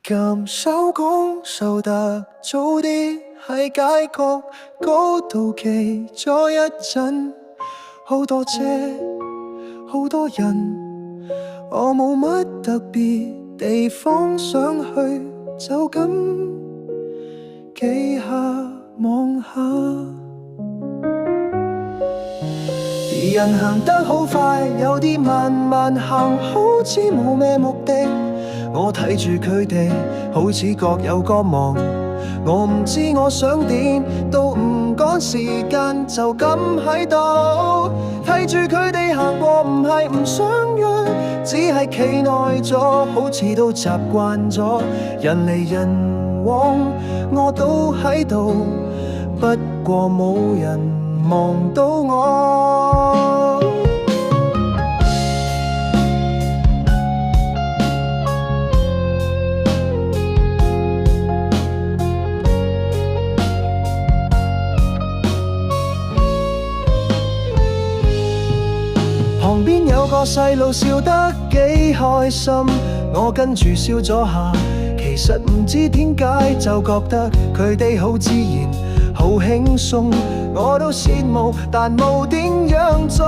感手感受得早啲喺街角嗰度企咗一陣，好多車好多人，我冇乜特別地方想去，就咁企下望下。人行得好快，有啲慢慢行，好似冇咩目的。我睇住佢哋，好似各有各忙。我唔知我想點，都唔趕時間，就咁喺度睇住佢哋行過，唔係唔想約，只係企耐咗，好似都習慣咗。人嚟人往，我都喺度，不過冇人望到我。旁邊有個細路笑得幾開心，我跟住笑咗下，其實唔知點解就覺得佢哋好自然，好輕鬆，我都羨慕，但冇點樣做。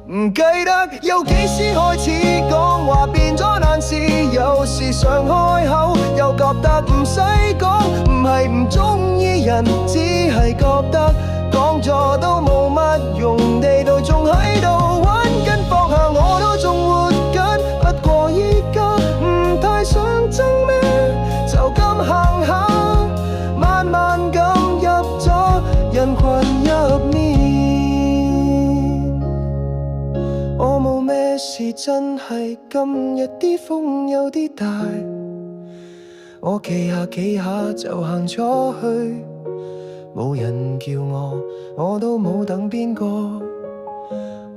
唔記得由幾時開始講話變咗難事，有時想開口又覺得唔使講，唔係唔中意人，只係覺得講咗都冇乜用，地度仲喺度玩緊放下，我都仲活緊，不過依家唔太想爭咩，就咁行下，慢慢咁入咗人群入面。我冇咩事，真係今日啲風有啲大，我企下企下就行咗去，冇人叫我都冇等邊個，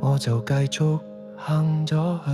我就繼續行咗去。